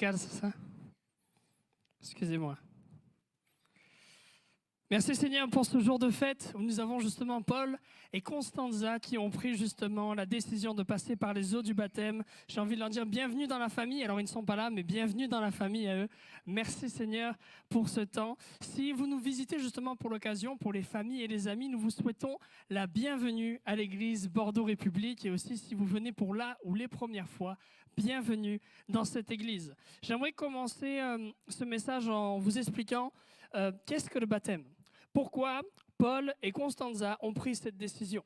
Pascal, c'est ça? Excusez-moi. Merci Seigneur pour ce jour de fête où nous avons justement Paul et Constanza qui ont pris justement la décision de passer par les eaux du baptême. J'ai envie de leur dire bienvenue dans la famille. Alors ils ne sont pas là, mais bienvenue dans la famille à eux. Merci Seigneur pour ce temps. Si vous nous visitez justement pour l'occasion, pour les familles et les amis, nous vous souhaitons la bienvenue à l'église Bordeaux République. Et aussi si vous venez pour là ou les premières fois, bienvenue dans cette église. J'aimerais commencer ce message en vous expliquant qu'est-ce que le baptême. Pourquoi Paul et Constanza ont pris cette décision?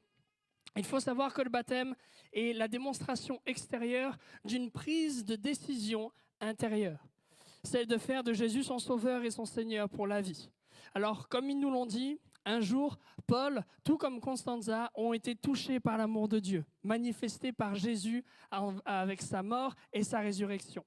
Il faut savoir que le baptême est la démonstration extérieure d'une prise de décision intérieure, celle de faire de Jésus son sauveur et son Seigneur pour la vie. Alors, comme ils nous l'ont dit, un jour, Paul, tout comme Constanza, ont été touchés par l'amour de Dieu, manifesté par Jésus avec sa mort et sa résurrection.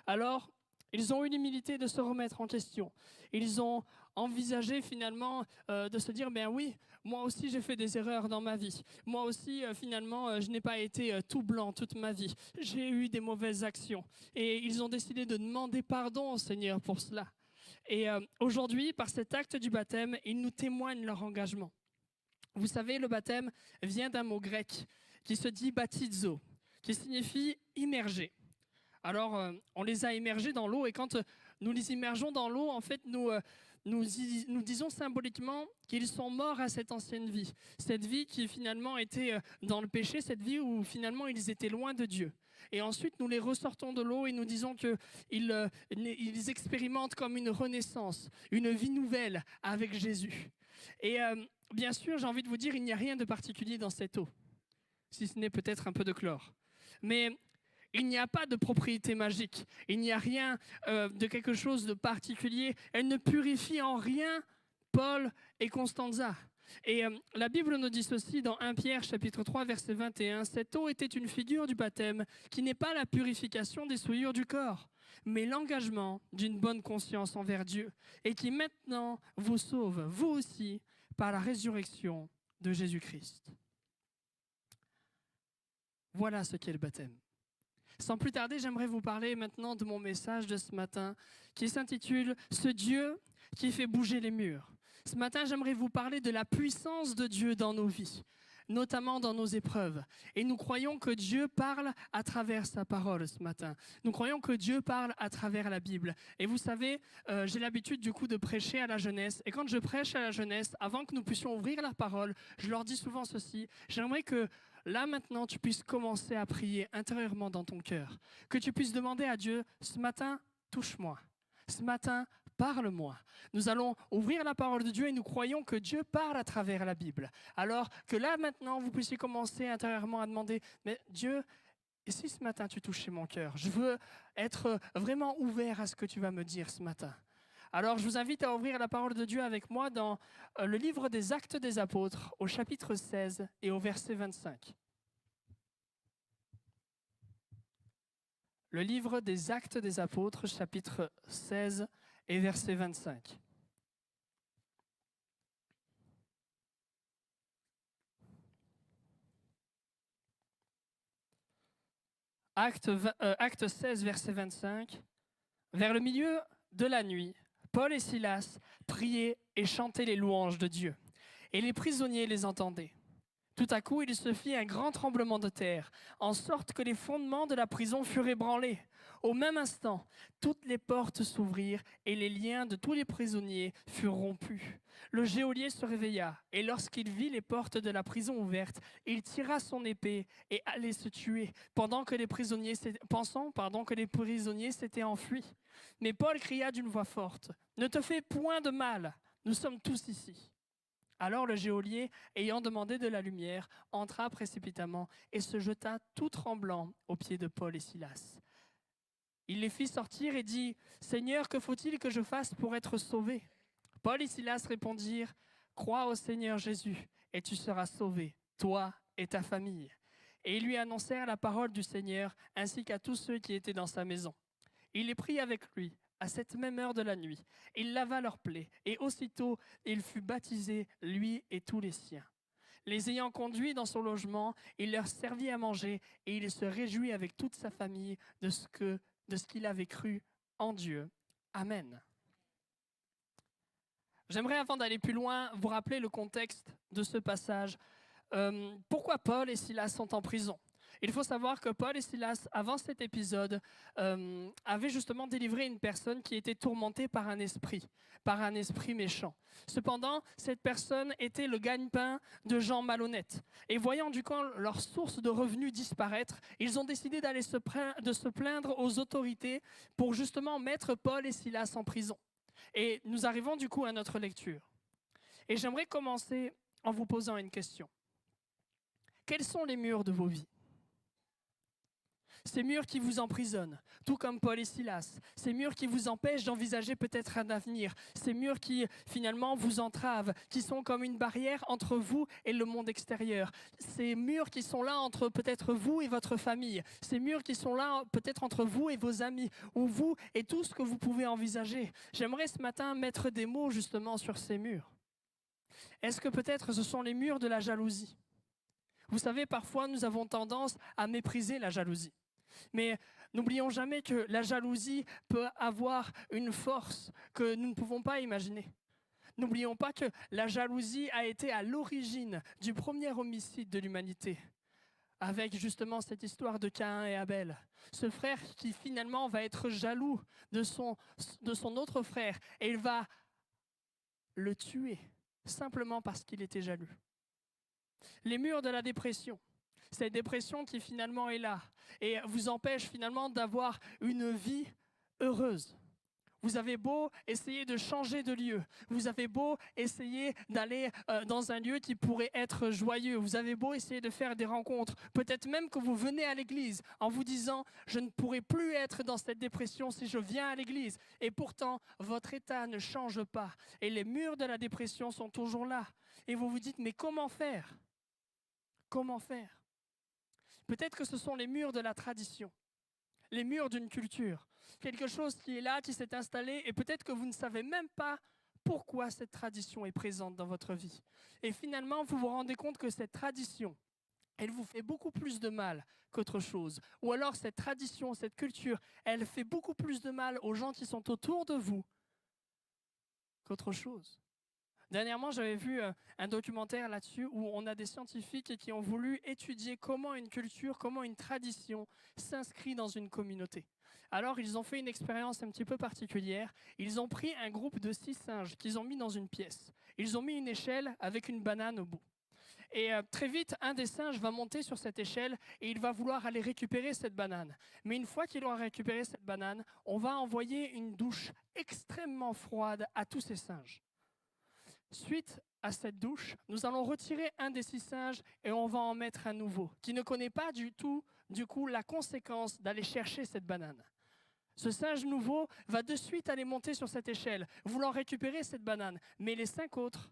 Alors, ils ont eu l'humilité de se remettre en question. Ils ont envisagé finalement de se dire, ben oui, moi aussi j'ai fait des erreurs dans ma vie. Moi aussi finalement je n'ai pas été tout blanc toute ma vie. J'ai eu des mauvaises actions. Et ils ont décidé de demander pardon au Seigneur pour cela. Et aujourd'hui, par cet acte du baptême, ils nous témoignent leur engagement. Vous savez, le baptême vient d'un mot grec qui se dit baptizo, qui signifie immerger. Alors, on les a immergés dans l'eau et quand nous les immergeons dans l'eau, en fait, nous disons symboliquement qu'ils sont morts à cette ancienne vie. Cette vie qui finalement était dans le péché, cette vie où finalement ils étaient loin de Dieu. Et ensuite, nous les ressortons de l'eau et nous disons qu'ils expérimentent comme une renaissance, une vie nouvelle avec Jésus. Et bien sûr, j'ai envie de vous dire, il n'y a rien de particulier dans cette eau, si ce n'est peut-être un peu de chlore. Mais il n'y a pas de propriété magique, il n'y a rien de quelque chose de particulier. Elle ne purifie en rien Paul et Constanza. Et la Bible nous dit ceci dans 1 Pierre chapitre 3 verset 21. Cette eau était une figure du baptême qui n'est pas la purification des souillures du corps, mais l'engagement d'une bonne conscience envers Dieu et qui maintenant vous sauve, vous aussi, par la résurrection de Jésus-Christ. Voilà ce qu'est le baptême. Sans plus tarder, j'aimerais vous parler maintenant de mon message de ce matin qui s'intitule « Ce Dieu qui fait bouger les murs ». Ce matin, j'aimerais vous parler de la puissance de Dieu dans nos vies, notamment dans nos épreuves. Et nous croyons que Dieu parle à travers sa parole ce matin. Nous croyons que Dieu parle à travers la Bible. Et vous savez, j'ai l'habitude du coup de prêcher à la jeunesse. Et quand je prêche à la jeunesse, avant que nous puissions ouvrir la parole, je leur dis souvent ceci. J'aimerais que là maintenant, tu puisses commencer à prier intérieurement dans ton cœur. Que tu puisses demander à Dieu, ce matin, touche-moi. Ce matin, parle-moi. Nous allons ouvrir la parole de Dieu et nous croyons que Dieu parle à travers la Bible. Alors que là maintenant, vous puissiez commencer intérieurement à demander, mais Dieu, et si ce matin tu touchais mon cœur? Je veux être vraiment ouvert à ce que tu vas me dire ce matin. Alors je vous invite à ouvrir la parole de Dieu avec moi dans le livre des Actes des Apôtres, au chapitre 16 et au verset 25. Le livre des Actes des Apôtres, chapitre 16 et verset 25. Acte 16, verset 25. Vers le milieu de la nuit, Paul et Silas priaient et chantaient les louanges de Dieu. Et les prisonniers les entendaient. Tout à coup, il se fit un grand tremblement de terre, en sorte que les fondements de la prison furent ébranlés. Au même instant, toutes les portes s'ouvrirent et les liens de tous les prisonniers furent rompus. Le geôlier se réveilla, et lorsqu'il vit les portes de la prison ouvertes, il tira son épée et allait se tuer, pensant que les prisonniers s'étaient enfuis. Mais Paul cria d'une voix forte, « Ne te fais point de mal, nous sommes tous ici. » Alors le geôlier, ayant demandé de la lumière, entra précipitamment et se jeta tout tremblant aux pieds de Paul et Silas. Il les fit sortir et dit, « Seigneur, que faut-il que je fasse pour être sauvé ?» Paul et Silas répondirent, « Crois au Seigneur Jésus et tu seras sauvé, toi et ta famille. » Et ils lui annoncèrent la parole du Seigneur ainsi qu'à tous ceux qui étaient dans sa maison. Il les prit avec lui à cette même heure de la nuit. Il lava leurs plaies, et aussitôt il fut baptisé, lui et tous les siens. Les ayant conduits dans son logement, il leur servit à manger, et il se réjouit avec toute sa famille de ce qu'il avait cru en Dieu. Amen. J'aimerais, avant d'aller plus loin, vous rappeler le contexte de ce passage. Pourquoi Paul et Silas sont en prison? Il faut savoir que Paul et Silas, avant cet épisode, avaient justement délivré une personne qui était tourmentée par un esprit méchant. Cependant, cette personne était le gagne-pain de gens malhonnêtes. Et voyant du coup leur source de revenus disparaître, ils ont décidé d'aller se plaindre aux autorités pour justement mettre Paul et Silas en prison. Et nous arrivons du coup à notre lecture. Et j'aimerais commencer en vous posant une question. Quels sont les murs de vos vies? Ces murs qui vous emprisonnent, tout comme Paul et Silas. Ces murs qui vous empêchent d'envisager peut-être un avenir. Ces murs qui finalement vous entravent, qui sont comme une barrière entre vous et le monde extérieur. Ces murs qui sont là entre peut-être vous et votre famille. Ces murs qui sont là peut-être entre vous et vos amis, ou vous et tout ce que vous pouvez envisager. J'aimerais ce matin mettre des mots justement sur ces murs. Est-ce que peut-être ce sont les murs de la jalousie? Vous savez, parfois nous avons tendance à mépriser la jalousie. Mais n'oublions jamais que la jalousie peut avoir une force que nous ne pouvons pas imaginer. N'oublions pas que la jalousie a été à l'origine du premier homicide de l'humanité, avec justement cette histoire de Caïn et Abel. Ce frère qui finalement va être jaloux de son autre frère et il va le tuer simplement parce qu'il était jaloux. Les murs de la dépression. Cette dépression qui finalement est là et vous empêche finalement d'avoir une vie heureuse. Vous avez beau essayer de changer de lieu, vous avez beau essayer d'aller dans un lieu qui pourrait être joyeux, vous avez beau essayer de faire des rencontres, peut-être même que vous venez à l'église en vous disant « je ne pourrai plus être dans cette dépression si je viens à l'église ». Et pourtant, votre état ne change pas et les murs de la dépression sont toujours là. Et vous vous dites « mais comment faire ? Comment faire ?» Peut-être que ce sont les murs de la tradition, les murs d'une culture, quelque chose qui est là, qui s'est installé, et peut-être que vous ne savez même pas pourquoi cette tradition est présente dans votre vie. Et finalement, vous vous rendez compte que cette tradition, elle vous fait beaucoup plus de mal qu'autre chose. Ou alors cette tradition, cette culture, elle fait beaucoup plus de mal aux gens qui sont autour de vous qu'autre chose. Dernièrement, j'avais vu un documentaire là-dessus où on a des scientifiques qui ont voulu étudier comment une culture, comment une tradition s'inscrit dans une communauté. Alors, ils ont fait une expérience un petit peu particulière. Ils ont pris un groupe de 6 singes qu'ils ont mis dans une pièce. Ils ont mis une échelle avec une banane au bout. Et très vite, un des singes va monter sur cette échelle et il va vouloir aller récupérer cette banane. Mais une fois qu'il aura récupéré cette banane, on va envoyer une douche extrêmement froide à tous ces singes. Suite à cette douche, nous allons retirer un des 6 singes et on va en mettre un nouveau, qui ne connaît pas du tout, du coup, la conséquence d'aller chercher cette banane. Ce singe nouveau va de suite aller monter sur cette échelle, voulant récupérer cette banane, mais les 5 autres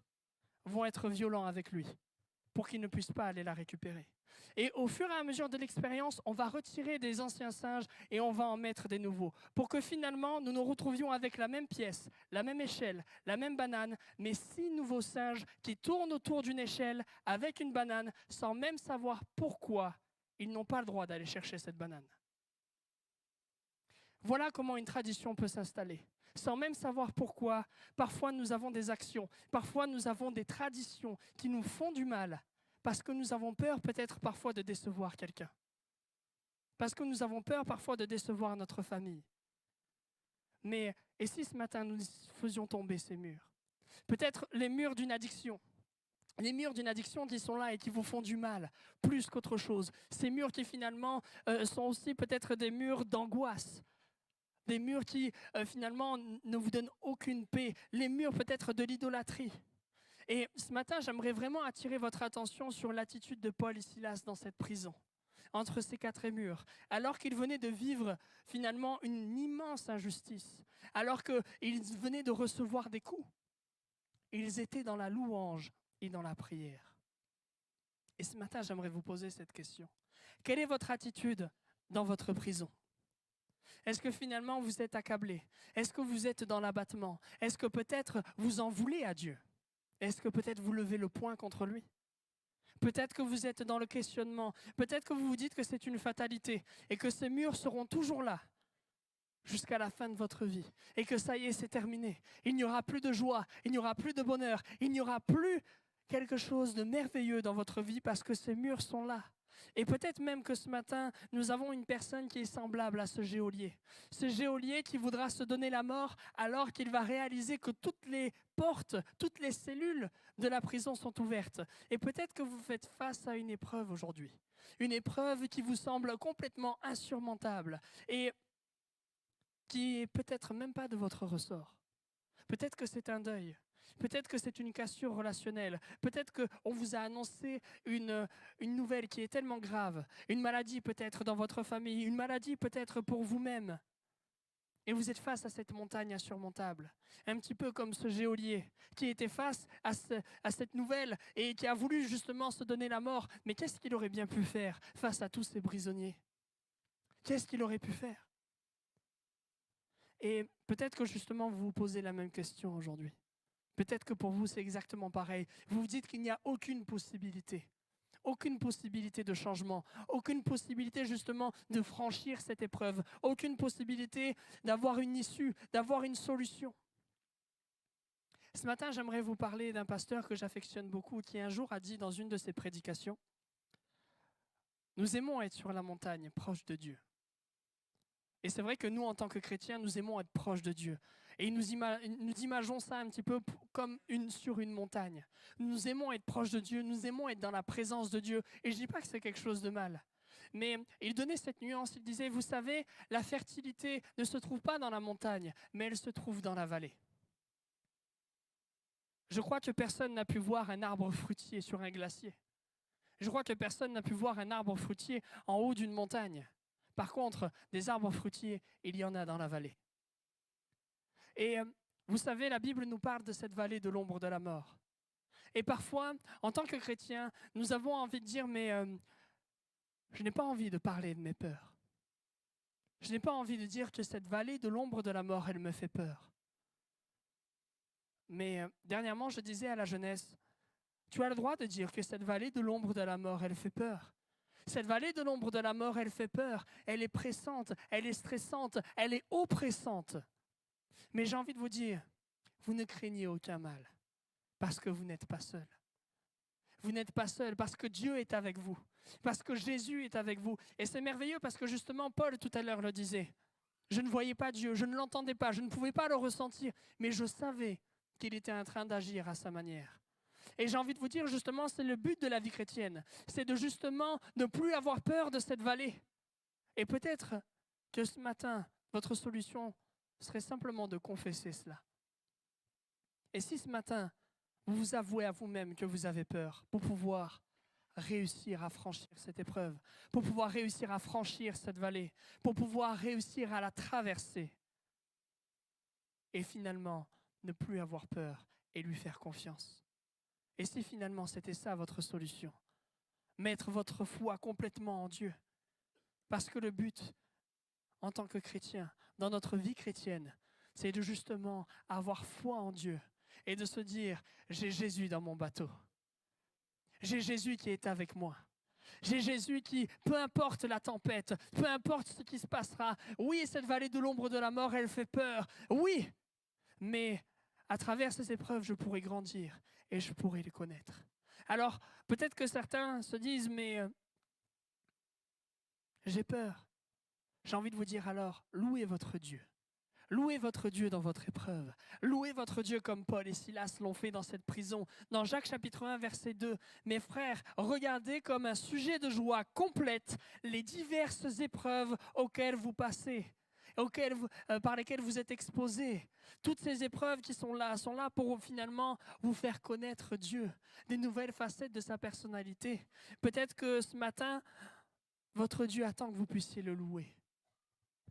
vont être violents avec lui pour qu'il ne puisse pas aller la récupérer. Et au fur et à mesure de l'expérience, on va retirer des anciens singes et on va en mettre des nouveaux, pour que finalement nous nous retrouvions avec la même pièce, la même échelle, la même banane, mais 6 nouveaux singes qui tournent autour d'une échelle avec une banane sans même savoir pourquoi ils n'ont pas le droit d'aller chercher cette banane. Voilà comment une tradition peut s'installer. Sans même savoir pourquoi, parfois nous avons des actions, parfois nous avons des traditions qui nous font du mal, parce que nous avons peur peut-être parfois de décevoir quelqu'un. Parce que nous avons peur parfois de décevoir notre famille. Mais, et si ce matin nous faisions tomber ces murs? Peut-être les murs d'une addiction. Les murs d'une addiction qui sont là et qui vous font du mal, plus qu'autre chose. Ces murs qui finalement sont aussi peut-être des murs d'angoisse. Des murs qui finalement ne vous donnent aucune paix. Les murs peut-être de l'idolâtrie. Et ce matin, j'aimerais vraiment attirer votre attention sur l'attitude de Paul et Silas dans cette prison, entre ces 4 murs, alors qu'ils venaient de vivre finalement une immense injustice, alors qu'ils venaient de recevoir des coups. Ils étaient dans la louange et dans la prière. Et ce matin, j'aimerais vous poser cette question. Quelle est votre attitude dans votre prison? Est-ce que finalement vous êtes accablé? Est-ce que vous êtes dans l'abattement? Est-ce que peut-être vous en voulez à Dieu? Est-ce que peut-être vous levez le poing contre lui? Peut-être que vous êtes dans le questionnement. Peut-être que vous vous dites que c'est une fatalité et que ces murs seront toujours là jusqu'à la fin de votre vie et que ça y est, c'est terminé. Il n'y aura plus de joie, il n'y aura plus de bonheur, il n'y aura plus quelque chose de merveilleux dans votre vie parce que ces murs sont là. Et peut-être même que ce matin, nous avons une personne qui est semblable à ce geôlier. Ce geôlier qui voudra se donner la mort alors qu'il va réaliser que toutes les portes, toutes les cellules de la prison sont ouvertes. Et peut-être que vous faites face à une épreuve aujourd'hui. Une épreuve qui vous semble complètement insurmontable et qui est peut-être même pas de votre ressort. Peut-être que c'est un deuil. Peut-être que c'est une cassure relationnelle. Peut-être qu'on vous a annoncé une nouvelle qui est tellement grave. Une maladie peut-être dans votre famille, une maladie peut-être pour vous-même. Et vous êtes face à cette montagne insurmontable. Un petit peu comme ce geôlier qui était face à cette nouvelle et qui a voulu justement se donner la mort. Mais qu'est-ce qu'il aurait bien pu faire face à tous ces prisonniers? Qu'est-ce qu'il aurait pu faire? Et peut-être que justement vous vous posez la même question aujourd'hui. Peut-être que pour vous c'est exactement pareil. Vous vous dites qu'il n'y a aucune possibilité de changement, aucune possibilité justement de franchir cette épreuve, aucune possibilité d'avoir une issue, d'avoir une solution. Ce matin, j'aimerais vous parler d'un pasteur que j'affectionne beaucoup, qui un jour a dit dans une de ses prédications, « Nous aimons être sur la montagne, proche de Dieu. » Et c'est vrai que nous, en tant que chrétiens, nous aimons être proches de Dieu. Et nous imaginons ça un petit peu comme sur une montagne. Nous aimons être proches de Dieu, nous aimons être dans la présence de Dieu. Et je ne dis pas que c'est quelque chose de mal. Mais il donnait cette nuance, il disait, vous savez, la fertilité ne se trouve pas dans la montagne, mais elle se trouve dans la vallée. Je crois que personne n'a pu voir un arbre fruitier sur un glacier. Je crois que personne n'a pu voir un arbre fruitier en haut d'une montagne. Par contre, des arbres fruitiers, il y en a dans la vallée. Et vous savez, la Bible nous parle de cette vallée de l'ombre de la mort. Et parfois, en tant que chrétiens, nous avons envie de dire, mais je n'ai pas envie de parler de mes peurs. Je n'ai pas envie de dire que cette vallée de l'ombre de la mort, elle me fait peur. Mais dernièrement, je disais à la jeunesse, tu as le droit de dire que cette vallée de l'ombre de la mort, elle fait peur. Cette vallée de l'ombre de la mort, elle fait peur, elle est pressante, elle est stressante, elle est oppressante. Mais j'ai envie de vous dire, vous ne craignez aucun mal, parce que vous n'êtes pas seul. Vous n'êtes pas seul, parce que Dieu est avec vous, parce que Jésus est avec vous. Et c'est merveilleux parce que justement, Paul tout à l'heure le disait. Je ne voyais pas Dieu, je ne l'entendais pas, je ne pouvais pas le ressentir, mais je savais qu'il était en train d'agir à sa manière. Et j'ai envie de vous dire, justement, c'est le but de la vie chrétienne. C'est de justement ne plus avoir peur de cette vallée. Et peut-être que ce matin, votre solution serait simplement de confesser cela. Et si ce matin, vous vous avouez à vous-même que vous avez peur pour pouvoir réussir à franchir cette épreuve, pour pouvoir réussir à franchir cette vallée, pour pouvoir réussir à la traverser, et finalement ne plus avoir peur et lui faire confiance. Et si finalement c'était ça votre solution, mettre votre foi complètement en Dieu, parce que le but, en tant que chrétien, dans notre vie chrétienne, c'est de justement avoir foi en Dieu et de se dire, j'ai Jésus dans mon bateau. J'ai Jésus qui est avec moi. J'ai Jésus qui, peu importe la tempête, peu importe ce qui se passera, oui, cette vallée de l'ombre de la mort, elle fait peur, oui, mais à travers ces épreuves, je pourrai grandir et je pourrai les connaître. Alors, peut-être que certains se disent, mais j'ai peur. J'ai envie de vous dire alors, louez votre Dieu. Louez votre Dieu dans votre épreuve. Louez votre Dieu comme Paul et Silas l'ont fait dans cette prison. Dans Jacques chapitre 1, verset 2, « Mes frères, regardez comme un sujet de joie complète les diverses épreuves auxquelles vous passez. » Par lesquelles vous êtes exposés. Toutes ces épreuves qui sont là pour finalement vous faire connaître Dieu, des nouvelles facettes de sa personnalité. Peut-être que ce matin, votre Dieu attend que vous puissiez le louer.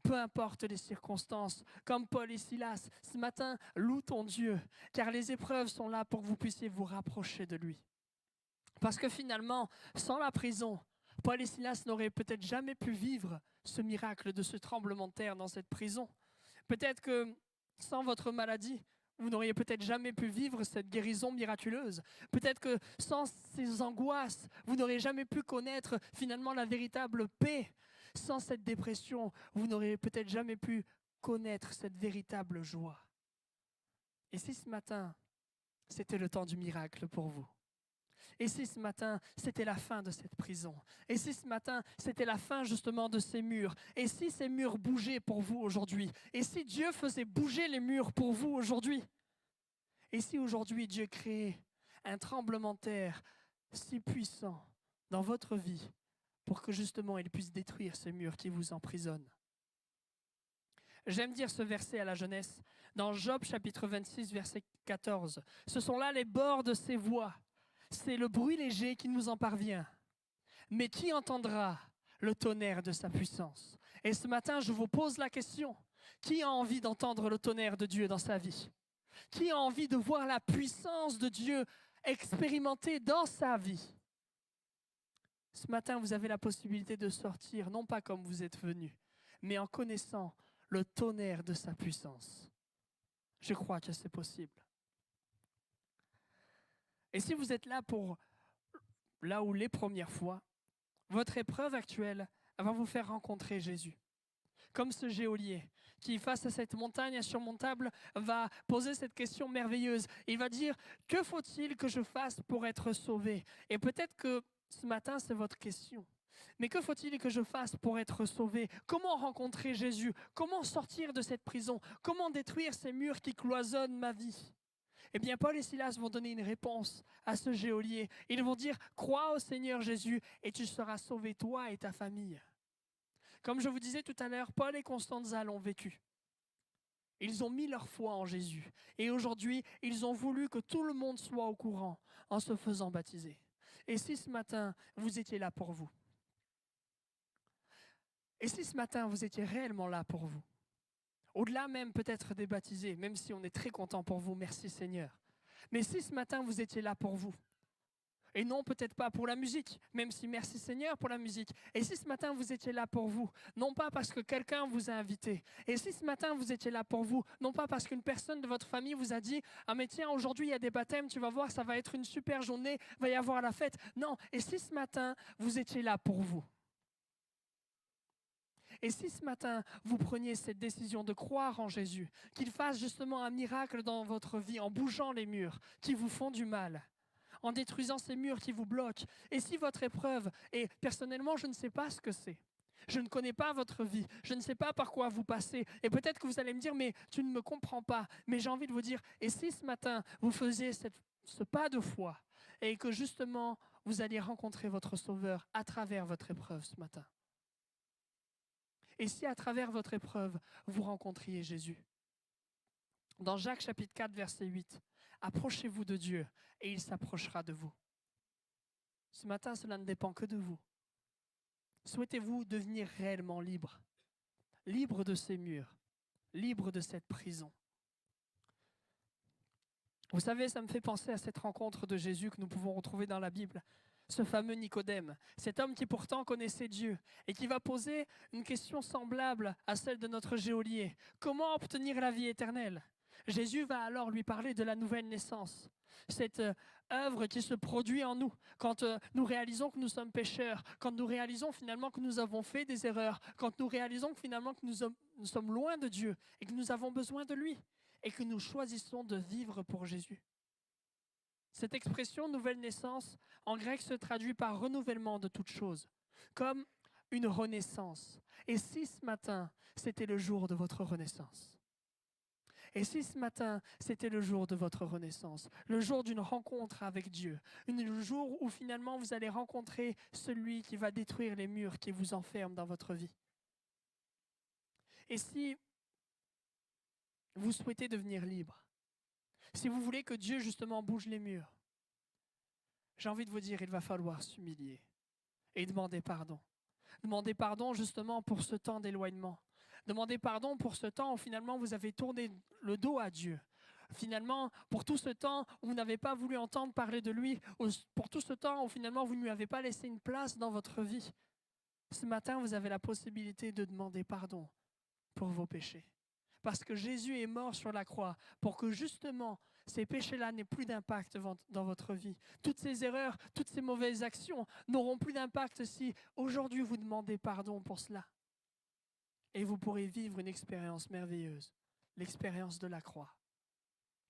Peu importe les circonstances, comme Paul et Silas, ce matin, loue ton Dieu, car les épreuves sont là pour que vous puissiez vous rapprocher de lui. Parce que finalement, sans la prison, Paul et Silas n'auraient peut-être jamais pu vivre ce miracle de ce tremblement de terre dans cette prison. Peut-être que sans votre maladie, vous n'auriez peut-être jamais pu vivre cette guérison miraculeuse. Peut-être que sans ces angoisses, vous n'auriez jamais pu connaître finalement la véritable paix. Sans cette dépression, vous n'auriez peut-être jamais pu connaître cette véritable joie. Et si ce matin, c'était le temps du miracle pour vous? Et si ce matin, c'était la fin de cette prison? Et si ce matin, c'était la fin justement de ces murs? Et si ces murs bougeaient pour vous aujourd'hui? Et si Dieu faisait bouger les murs pour vous aujourd'hui? Et si aujourd'hui Dieu créait un tremblement de terre si puissant dans votre vie pour que justement il puisse détruire ces murs qui vous emprisonnent? J'aime dire ce verset à la jeunesse dans Job chapitre 26 verset 14. Ce sont là les bords de ses voix. C'est le bruit léger qui nous en parvient. Mais qui entendra le tonnerre de sa puissance? Et ce matin, je vous pose la question. Qui a envie d'entendre le tonnerre de Dieu dans sa vie? Qui a envie de voir la puissance de Dieu expérimentée dans sa vie? Ce matin, vous avez la possibilité de sortir, non pas comme vous êtes venu, mais en connaissant le tonnerre de sa puissance. Je crois que c'est possible. Et si vous êtes là où les premières fois, votre épreuve actuelle va vous faire rencontrer Jésus. Comme ce geôlier qui, face à cette montagne insurmontable, va poser cette question merveilleuse. Il va dire, que faut-il que je fasse pour être sauvé? Et peut-être que ce matin, c'est votre question. Mais que faut-il que je fasse pour être sauvé? Comment rencontrer Jésus? Comment sortir de cette prison? Comment détruire ces murs qui cloisonnent ma vie? Eh bien, Paul et Silas vont donner une réponse à ce geôlier. Ils vont dire, crois au Seigneur Jésus et tu seras sauvé, toi et ta famille. Comme je vous disais tout à l'heure, Paul et Constanza l'ont vécu. Ils ont mis leur foi en Jésus. Et aujourd'hui, ils ont voulu que tout le monde soit au courant en se faisant baptiser. Et si ce matin, vous étiez là pour vous? Et si ce matin, vous étiez réellement là pour vous? Au-delà même peut-être des baptisés, même si on est très content pour vous, merci Seigneur. Mais si ce matin, vous étiez là pour vous? Et non, peut-être pas pour la musique, même si merci Seigneur pour la musique. Et si ce matin, vous étiez là pour vous, non pas parce que quelqu'un vous a invité. Et si ce matin, vous étiez là pour vous, non pas parce qu'une personne de votre famille vous a dit « Ah mais tiens, aujourd'hui, il y a des baptêmes, tu vas voir, ça va être une super journée, il va y avoir la fête. » Non, et si ce matin, vous étiez là pour vous? Et si ce matin, vous preniez cette décision de croire en Jésus, qu'il fasse justement un miracle dans votre vie en bougeant les murs qui vous font du mal, en détruisant ces murs qui vous bloquent. Et si votre épreuve, et personnellement, je ne sais pas ce que c'est. Je ne connais pas votre vie. Je ne sais pas par quoi vous passez. Et peut-être que vous allez me dire, mais tu ne me comprends pas. Mais j'ai envie de vous dire, et si ce matin, vous faisiez ce pas de foi et que justement, vous alliez rencontrer votre Sauveur à travers votre épreuve ce matin? Et si à travers votre épreuve, vous rencontriez Jésus? Dans Jacques chapitre 4, verset 8, « Approchez-vous de Dieu et il s'approchera de vous. » Ce matin, cela ne dépend que de vous. Souhaitez-vous devenir réellement libre? Libre de ces murs, libre de cette prison. Vous savez, ça me fait penser à cette rencontre de Jésus que nous pouvons retrouver dans la Bible. Ce fameux Nicodème, cet homme qui pourtant connaissait Dieu et qui va poser une question semblable à celle de notre geôlier. Comment obtenir la vie éternelle? Jésus va alors lui parler de la nouvelle naissance, cette œuvre qui se produit en nous quand nous réalisons que nous sommes pécheurs, quand nous réalisons finalement que nous avons fait des erreurs, quand nous réalisons que finalement que nous sommes loin de Dieu et que nous avons besoin de lui et que nous choisissons de vivre pour Jésus. Cette expression nouvelle naissance en grec se traduit par renouvellement de toute chose, comme une renaissance. Et si ce matin, c'était le jour de votre renaissance? Et si ce matin, c'était le jour de votre renaissance, le jour d'une rencontre avec Dieu, le jour où finalement vous allez rencontrer celui qui va détruire les murs qui vous enferment dans votre vie? Et si vous souhaitez devenir libre, si vous voulez que Dieu justement bouge les murs, j'ai envie de vous dire, il va falloir s'humilier et demander pardon. Demander pardon justement pour ce temps d'éloignement. Demander pardon pour ce temps où finalement vous avez tourné le dos à Dieu. Finalement, pour tout ce temps où vous n'avez pas voulu entendre parler de lui, pour tout ce temps où finalement vous ne lui avez pas laissé une place dans votre vie. Ce matin, vous avez la possibilité de demander pardon pour vos péchés. Parce que Jésus est mort sur la croix pour que justement ces péchés-là n'aient plus d'impact dans votre vie. Toutes ces erreurs, toutes ces mauvaises actions n'auront plus d'impact si aujourd'hui vous demandez pardon pour cela. et vous pourrez vivre une expérience merveilleuse, l'expérience de la croix.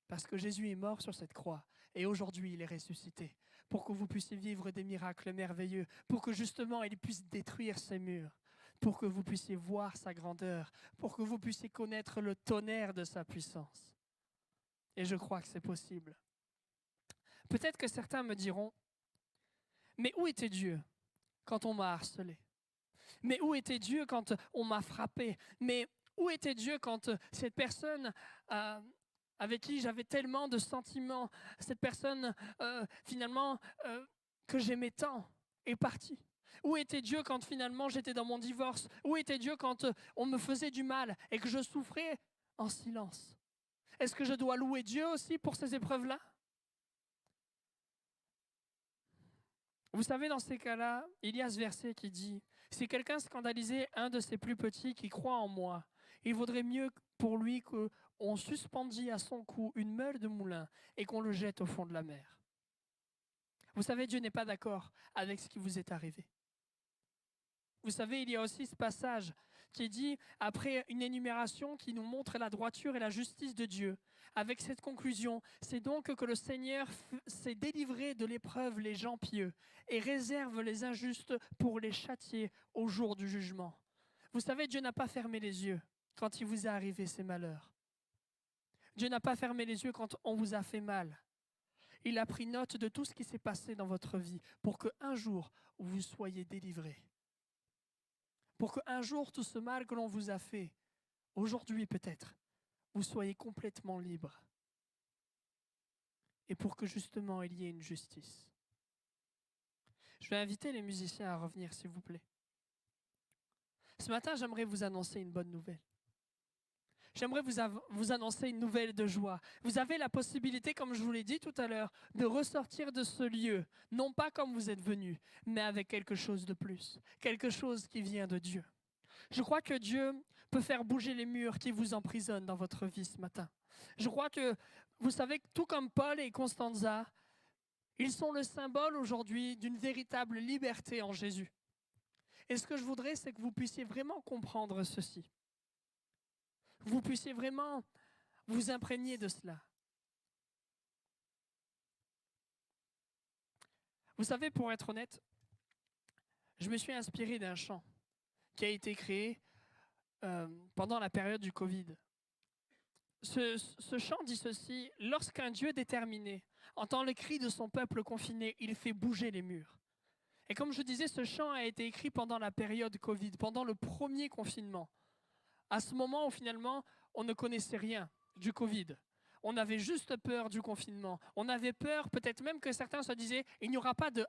Parce que Jésus est mort sur cette croix et aujourd'hui il est ressuscité pour que vous puissiez vivre des miracles merveilleux, pour que justement il puisse détruire ces murs, pour que vous puissiez voir sa grandeur, pour que vous puissiez connaître le tonnerre de sa puissance. Et je crois que c'est possible. Peut-être que certains me diront, mais où était Dieu quand on m'a harcelé? Mais où était Dieu quand on m'a frappé? Mais où était Dieu quand cette personne avec qui j'avais tellement de sentiments, cette personne finalement que j'aimais tant est partie? Où était Dieu quand finalement j'étais dans mon divorce? Où était Dieu quand on me faisait du mal et que je souffrais en silence? Est-ce que je dois louer Dieu aussi pour ces épreuves-là? Vous savez, dans ces cas-là, il y a ce verset qui dit « Si quelqu'un scandalisait un de ses plus petits qui croit en moi, il vaudrait mieux pour lui qu'on suspendît à son cou une meule de moulin et qu'on le jette au fond de la mer. » Vous savez, Dieu n'est pas d'accord avec ce qui vous est arrivé. Vous savez, il y a aussi ce passage qui dit, après une énumération qui nous montre la droiture et la justice de Dieu, avec cette conclusion, c'est donc que le Seigneur s'est délivré de l'épreuve les gens pieux et réserve les injustes pour les châtier au jour du jugement. Vous savez, Dieu n'a pas fermé les yeux quand il vous est arrivé ces malheurs. Dieu n'a pas fermé les yeux quand on vous a fait mal. Il a pris note de tout ce qui s'est passé dans votre vie pour qu'un jour vous soyez délivrés. Pour qu'un jour, tout ce mal que l'on vous a fait, aujourd'hui peut-être, vous soyez complètement libre. Et pour que justement il y ait une justice. Je vais inviter les musiciens à revenir, s'il vous plaît. Ce matin, j'aimerais vous annoncer une bonne nouvelle. J'aimerais vous annoncer une nouvelle de joie. Vous avez la possibilité, comme je vous l'ai dit tout à l'heure, de ressortir de ce lieu, non pas comme vous êtes venus, mais avec quelque chose de plus, quelque chose qui vient de Dieu. Je crois que Dieu peut faire bouger les murs qui vous emprisonnent dans votre vie ce matin. Je crois que, vous savez, tout comme Paul et Constanza, ils sont le symbole aujourd'hui d'une véritable liberté en Jésus. Et ce que je voudrais, c'est que vous puissiez vraiment comprendre ceci. Vous puissiez vraiment vous imprégner de cela. Vous savez, pour être honnête, je me suis inspiré d'un chant qui a été créé pendant la période du Covid. Ce chant dit ceci: « Lorsqu'un Dieu déterminé entend le cri de son peuple confiné, il fait bouger les murs. » Et comme je disais, ce chant a été écrit pendant la période Covid, pendant le premier confinement. À ce moment où finalement, on ne connaissait rien du Covid. On avait juste peur du confinement. On avait peur, peut-être même que certains se disaient, il n'y aura pas de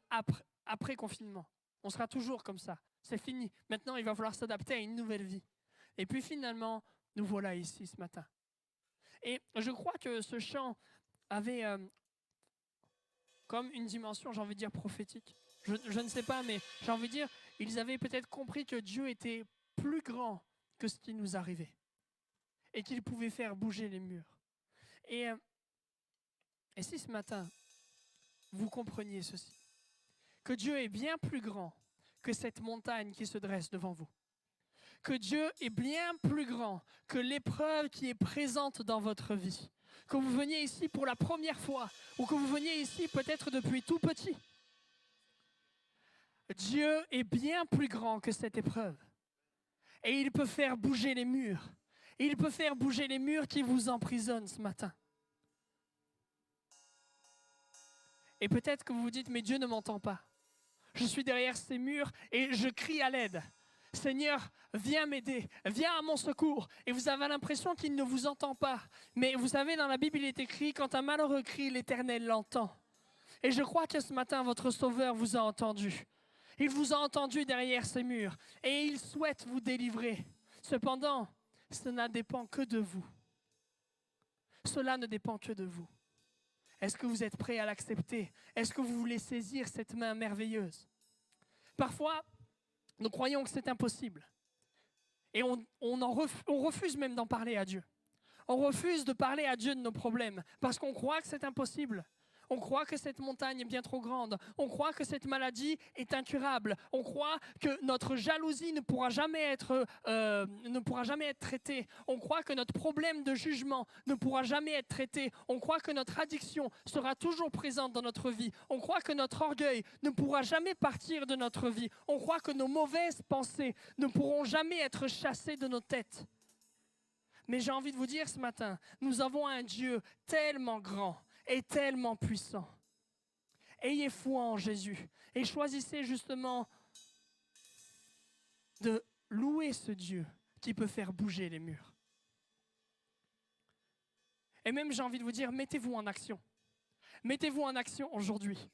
après confinement. On sera toujours comme ça. C'est fini. Maintenant, il va falloir s'adapter à une nouvelle vie. Et puis finalement, nous voilà ici ce matin. Et je crois que ce chant avait comme une dimension, j'ai envie de dire, prophétique. Je ne sais pas, mais j'ai envie de dire, ils avaient peut-être compris que Dieu était plus grand que ce qui nous arrivait et qu'il pouvait faire bouger les murs. Et si ce matin, vous compreniez ceci, que Dieu est bien plus grand que cette montagne qui se dresse devant vous, que Dieu est bien plus grand que l'épreuve qui est présente dans votre vie, que vous veniez ici pour la première fois ou que vous veniez ici peut-être depuis tout petit. Dieu est bien plus grand que cette épreuve. Et il peut faire bouger les murs. Il peut faire bouger les murs qui vous emprisonnent ce matin. Et peut-être que vous vous dites, mais Dieu ne m'entend pas. Je suis derrière ces murs et je crie à l'aide. Seigneur, viens m'aider, viens à mon secours. Et vous avez l'impression qu'il ne vous entend pas. Mais vous savez, dans la Bible, il est écrit, quand un malheureux crie, l'Éternel l'entend. Et je crois que ce matin, votre Sauveur vous a entendu. Il vous a entendu derrière ces murs et il souhaite vous délivrer. Cependant, cela ne dépend que de vous. Cela ne dépend que de vous. Est-ce que vous êtes prêt à l'accepter? Est-ce que vous voulez saisir cette main merveilleuse? Parfois, nous croyons que c'est impossible. Et on refuse même d'en parler à Dieu. On refuse de parler à Dieu de nos problèmes parce qu'on croit que c'est impossible. On croit que cette montagne est bien trop grande. On croit que cette maladie est incurable. On croit que notre jalousie ne pourra jamais être traitée. On croit que notre problème de jugement ne pourra jamais être traité. On croit que notre addiction sera toujours présente dans notre vie. On croit que notre orgueil ne pourra jamais partir de notre vie. On croit que nos mauvaises pensées ne pourront jamais être chassées de nos têtes. Mais j'ai envie de vous dire ce matin, nous avons un Dieu tellement grand et tellement puissant. Ayez foi en Jésus et choisissez justement de louer ce Dieu qui peut faire bouger les murs. Et même j'ai envie de vous dire, mettez-vous en action. Mettez-vous en action aujourd'hui.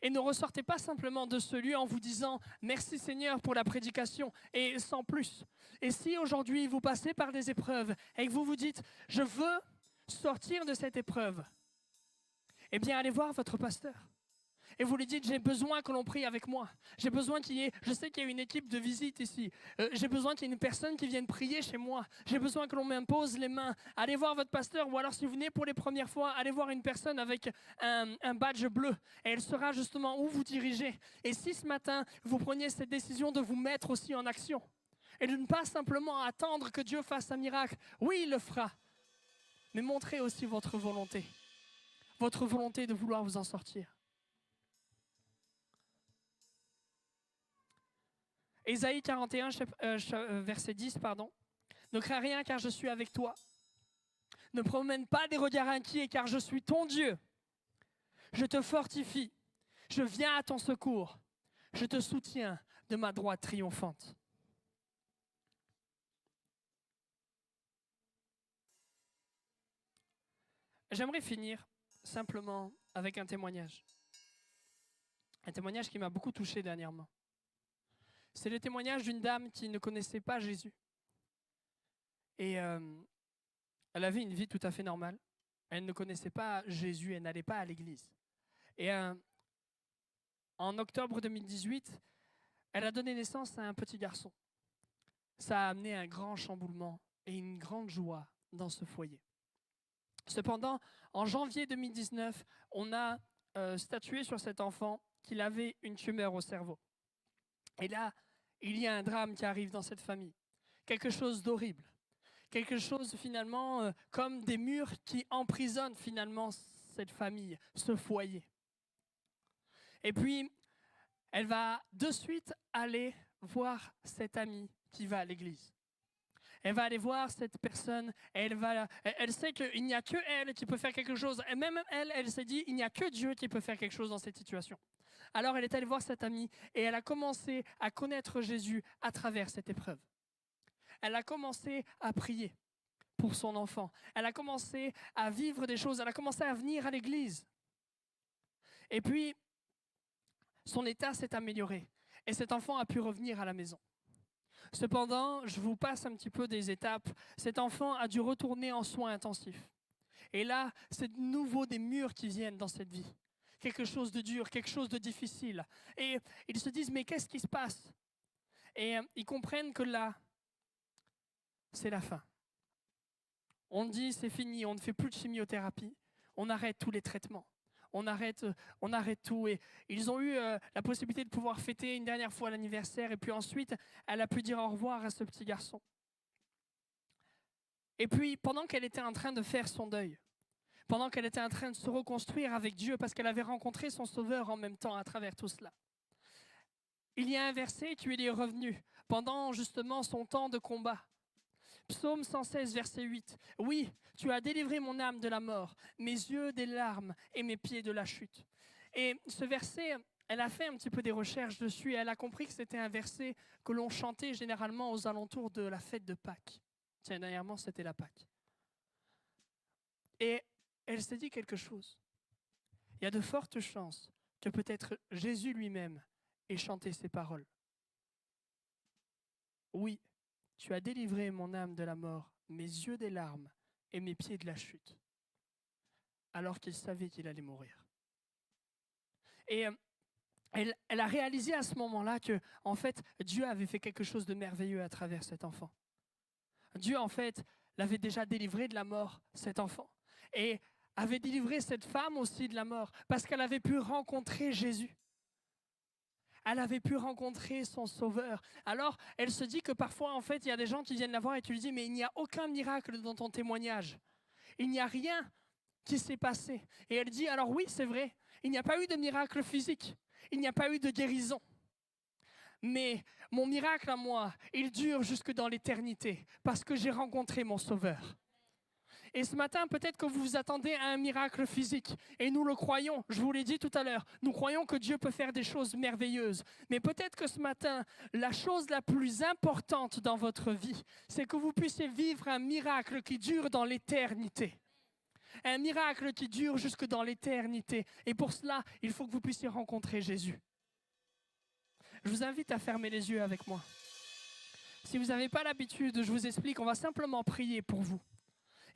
Et ne ressortez pas simplement de ce lieu en vous disant « Merci Seigneur pour la prédication » et sans plus. Et si aujourd'hui vous passez par des épreuves et que vous vous dites « Je veux sortir de cette épreuve », eh bien allez voir votre pasteur. Et vous lui dites, j'ai besoin que l'on prie avec moi. J'ai besoin qu'il y ait, je sais qu'il y a une équipe de visite ici. J'ai besoin qu'il y ait une personne qui vienne prier chez moi. J'ai besoin que l'on m'impose les mains. Allez voir votre pasteur, ou alors si vous venez pour les premières fois, allez voir une personne avec un badge bleu. Et elle saura justement où vous dirigez. Et si ce matin, vous preniez cette décision de vous mettre aussi en action, et de ne pas simplement attendre que Dieu fasse un miracle, oui, il le fera. Mais montrez aussi votre volonté de vouloir vous en sortir. Ésaïe 41, verset 10, pardon. Ne crains rien car je suis avec toi. Ne promène pas des regards inquiets car je suis ton Dieu. Je te fortifie. Je viens à ton secours. Je te soutiens de ma droite triomphante. J'aimerais finir simplement avec un témoignage. Un témoignage qui m'a beaucoup touché dernièrement. C'est le témoignage d'une dame qui ne connaissait pas Jésus. Et elle avait une vie tout à fait normale. Elle ne connaissait pas Jésus, elle n'allait pas à l'église. Et en octobre 2018, elle a donné naissance à un petit garçon. Ça a amené un grand chamboulement et une grande joie dans ce foyer. Cependant, en janvier 2019, on a statué sur cet enfant qu'il avait une tumeur au cerveau. Et là, il y a un drame qui arrive dans cette famille. Quelque chose d'horrible. Quelque chose finalement comme des murs qui emprisonnent finalement cette famille, ce foyer. Et puis, elle va de suite aller voir cette amie qui va à l'église. Elle va aller voir cette personne, et elle sait qu'il n'y a que elle qui peut faire quelque chose. Et même elle s'est dit, il n'y a que Dieu qui peut faire quelque chose dans cette situation. Alors elle est allée voir cette amie et elle a commencé à connaître Jésus à travers cette épreuve. Elle a commencé à prier pour son enfant. Elle a commencé à vivre des choses. Elle a commencé à venir à l'église. Et puis, son état s'est amélioré et cet enfant a pu revenir à la maison. Cependant, je vous passe un petit peu des étapes. Cet enfant a dû retourner en soins intensifs. Et là, c'est de nouveau des murs qui viennent dans cette vie. Quelque chose de dur, quelque chose de difficile. Et ils se disent, mais qu'est-ce qui se passe? Et ils comprennent que là, c'est la fin. On dit, c'est fini, on ne fait plus de chimiothérapie, on arrête tous les traitements. On arrête tout. Et ils ont eu la possibilité de pouvoir fêter une dernière fois l'anniversaire. Et puis ensuite, elle a pu dire au revoir à ce petit garçon. Et puis, pendant qu'elle était en train de faire son deuil, pendant qu'elle était en train de se reconstruire avec Dieu, parce qu'elle avait rencontré son Sauveur en même temps à travers tout cela, il y a un verset qui lui est revenu pendant justement son temps de combat. Psaume 116, verset 8. « Oui, tu as délivré mon âme de la mort, mes yeux des larmes et mes pieds de la chute. » Et ce verset, elle a fait un petit peu des recherches dessus et elle a compris que c'était un verset que l'on chantait généralement aux alentours de la fête de Pâques. Tiens, dernièrement, c'était la Pâques. Et elle s'est dit quelque chose. Il y a de fortes chances que peut-être Jésus lui-même ait chanté ces paroles. Oui, tu as délivré mon âme de la mort, mes yeux des larmes et mes pieds de la chute. Alors qu'il savait qu'il allait mourir. Et elle a réalisé à ce moment-là que, en fait, Dieu avait fait quelque chose de merveilleux à travers cet enfant. Dieu, en fait, l'avait déjà délivré de la mort, cet enfant. Et avait délivré cette femme aussi de la mort parce qu'elle avait pu rencontrer Jésus. Elle avait pu rencontrer son Sauveur. Alors, elle se dit que parfois, en fait, il y a des gens qui viennent la voir et tu lui dis, mais il n'y a aucun miracle dans ton témoignage. Il n'y a rien qui s'est passé. Et elle dit, alors oui, c'est vrai, il n'y a pas eu de miracle physique. Il n'y a pas eu de guérison. Mais mon miracle à moi, il dure jusque dans l'éternité parce que j'ai rencontré mon Sauveur. Et ce matin, peut-être que vous vous attendez à un miracle physique. Et nous le croyons, je vous l'ai dit tout à l'heure. Nous croyons que Dieu peut faire des choses merveilleuses. Mais peut-être que ce matin, la chose la plus importante dans votre vie, c'est que vous puissiez vivre un miracle qui dure dans l'éternité. Un miracle qui dure jusque dans l'éternité. Et pour cela, il faut que vous puissiez rencontrer Jésus. Je vous invite à fermer les yeux avec moi. Si vous n'avez pas l'habitude, je vous explique, on va simplement prier pour vous.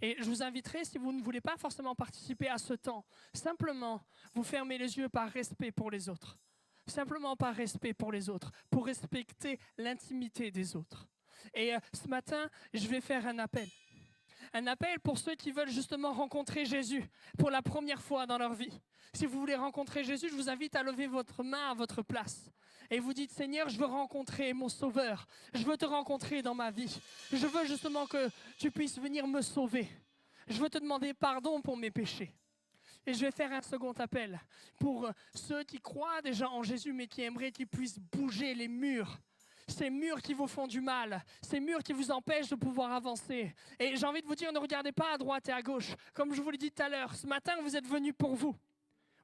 Et je vous inviterai, si vous ne voulez pas forcément participer à ce temps, simplement vous fermez les yeux par respect pour les autres. Simplement par respect pour les autres, pour respecter l'intimité des autres. Et ce matin, je vais faire un appel. Un appel pour ceux qui veulent justement rencontrer Jésus pour la première fois dans leur vie. Si vous voulez rencontrer Jésus, je vous invite à lever votre main à votre place. Et vous dites, Seigneur, je veux rencontrer mon Sauveur. Je veux te rencontrer dans ma vie. Je veux justement que tu puisses venir me sauver. Je veux te demander pardon pour mes péchés. Et je vais faire un second appel pour ceux qui croient déjà en Jésus, mais qui aimeraient qu'ils puissent bouger les murs. Ces murs qui vous font du mal, ces murs qui vous empêchent de pouvoir avancer. Et j'ai envie de vous dire, ne regardez pas à droite et à gauche. Comme je vous l'ai dit tout à l'heure, ce matin, vous êtes venus pour vous.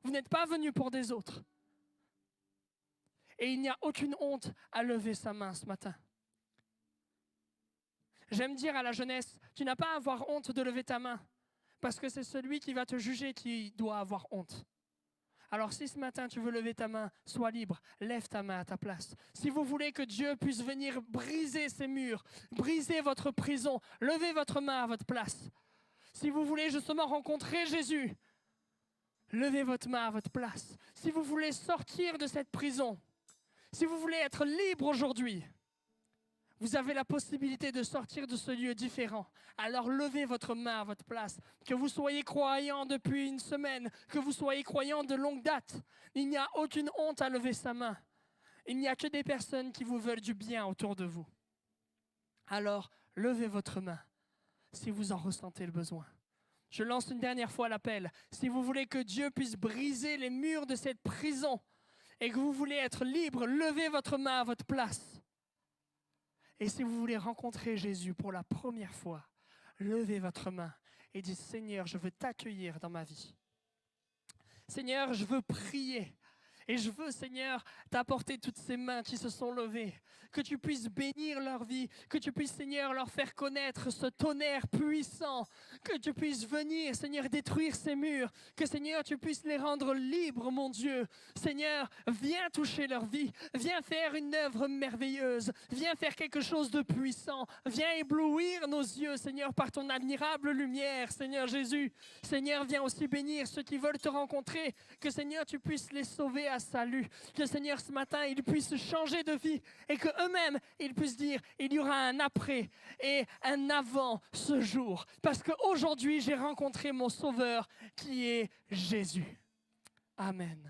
Vous n'êtes pas venus pour des autres. Et il n'y a aucune honte à lever sa main ce matin. J'aime dire à la jeunesse, tu n'as pas à avoir honte de lever ta main, parce que c'est celui qui va te juger qui doit avoir honte. Alors si ce matin tu veux lever ta main, sois libre, lève ta main à ta place. Si vous voulez que Dieu puisse venir briser ces murs, briser votre prison, levez votre main à votre place. Si vous voulez justement rencontrer Jésus, levez votre main à votre place. Si vous voulez sortir de cette prison, si vous voulez être libre aujourd'hui, vous avez la possibilité de sortir de ce lieu différent. Alors levez votre main à votre place. Que vous soyez croyant depuis une semaine, que vous soyez croyant de longue date, il n'y a aucune honte à lever sa main. Il n'y a que des personnes qui vous veulent du bien autour de vous. Alors levez votre main si vous en ressentez le besoin. Je lance une dernière fois l'appel. Si vous voulez que Dieu puisse briser les murs de cette prison et que vous voulez être libre, levez votre main à votre place. Et si vous voulez rencontrer Jésus pour la première fois, levez votre main et dites, Seigneur, je veux t'accueillir dans ma vie. Seigneur, je veux prier. Et je veux, Seigneur, t'apporter toutes ces mains qui se sont levées. Que tu puisses bénir leur vie. Que tu puisses, Seigneur, leur faire connaître ce tonnerre puissant. Que tu puisses venir, Seigneur, détruire ces murs. Que, Seigneur, tu puisses les rendre libres, mon Dieu. Seigneur, viens toucher leur vie. Viens faire une œuvre merveilleuse. Viens faire quelque chose de puissant. Viens éblouir nos yeux, Seigneur, par ton admirable lumière, Seigneur Jésus. Seigneur, viens aussi bénir ceux qui veulent te rencontrer. Que, Seigneur, tu puisses les sauver à salut. Que Seigneur, ce matin, ils puissent changer de vie et qu'eux-mêmes, ils puissent dire, il y aura un après et un avant ce jour. Parce qu'aujourd'hui, j'ai rencontré mon Sauveur qui est Jésus. Amen.